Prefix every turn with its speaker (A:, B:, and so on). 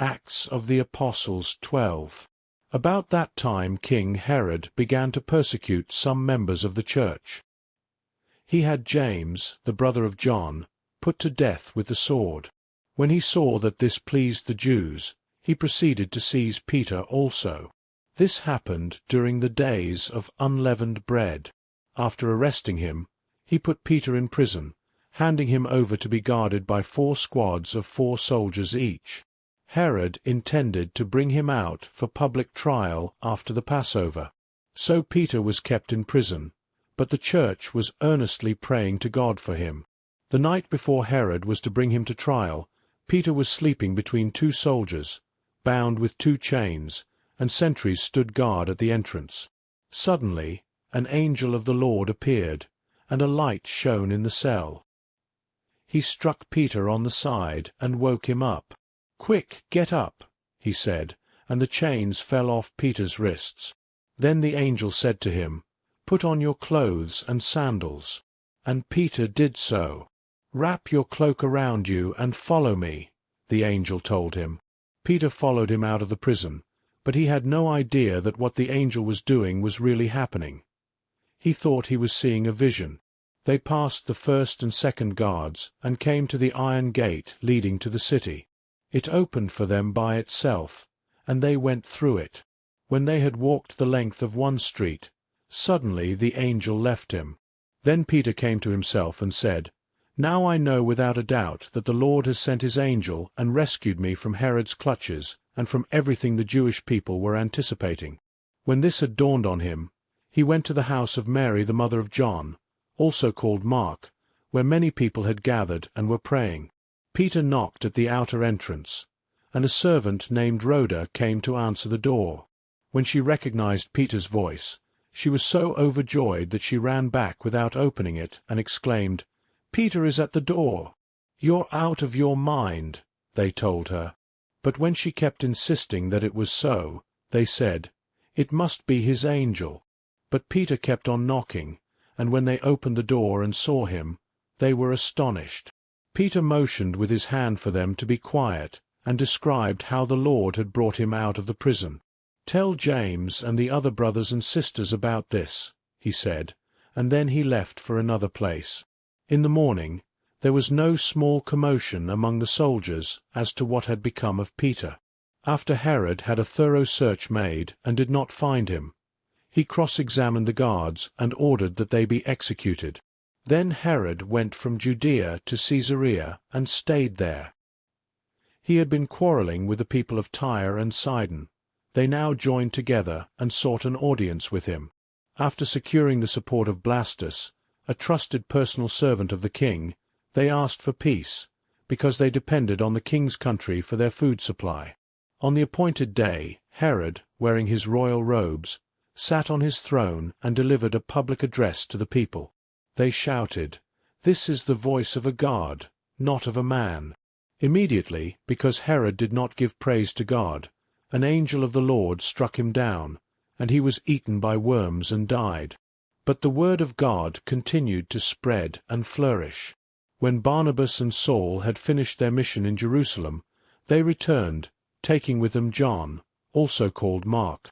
A: Acts of the Apostles 12. About that time King Herod began to persecute some members of the church. He had James, the brother of John, put to death with the sword. When he saw that this pleased the Jews, he proceeded to seize Peter also. This happened during the days of unleavened bread. After arresting him, he put Peter in prison, handing him over to be guarded by 4 squads of 4 soldiers each. Herod intended to bring him out for public trial after the Passover. So Peter was kept in prison, but the church was earnestly praying to God for him. The night before Herod was to bring him to trial, Peter was sleeping between 2 soldiers, bound with 2 chains, and sentries stood guard at the entrance. Suddenly, an angel of the Lord appeared, and a light shone in the cell. He struck Peter on the side and woke him up. "Quick, get up," he said, and the chains fell off Peter's wrists. Then the angel said to him, "Put on your clothes and sandals." And Peter did so. "Wrap your cloak around you and follow me," the angel told him. Peter followed him out of the prison, but he had no idea that what the angel was doing was really happening. He thought he was seeing a vision. They passed the 1st and 2nd guards and came to the iron gate leading to the city. It opened for them by itself, and they went through it. When they had walked the length of one street, suddenly the angel left him. Then Peter came to himself and said, "Now I know without a doubt that the Lord has sent his angel and rescued me from Herod's clutches and from everything the Jewish people were anticipating." When this had dawned on him, he went to the house of Mary the mother of John, also called Mark, where many people had gathered and were praying. Peter knocked at the outer entrance, and a servant named Rhoda came to answer the door. When she recognized Peter's voice, she was so overjoyed that she ran back without opening it and exclaimed, "Peter is at the door." "You're out of your mind," they told her. But when she kept insisting that it was so, they said, "It must be his angel." But Peter kept on knocking, and when they opened the door and saw him, they were astonished. Peter motioned with his hand for them to be quiet, and described how the Lord had brought him out of the prison. "Tell James and the other brothers and sisters about this," he said, and then he left for another place. In the morning, there was no small commotion among the soldiers as to what had become of Peter. After Herod had a thorough search made and did not find him, he cross-examined the guards and ordered that they be executed. Then Herod went from Judea to Caesarea and stayed there. He had been quarreling with the people of Tyre and Sidon. They now joined together and sought an audience with him. After securing the support of Blastus, a trusted personal servant of the king, they asked for peace, because they depended on the king's country for their food supply. On the appointed day, Herod, wearing his royal robes, sat on his throne and delivered a public address to the people. They shouted, "This is the voice of a God, not of a man." Immediately, because Herod did not give praise to God, an angel of the Lord struck him down, and he was eaten by worms and died. But the word of God continued to spread and flourish. When Barnabas and Saul had finished their mission in Jerusalem, they returned, taking with them John, also called Mark.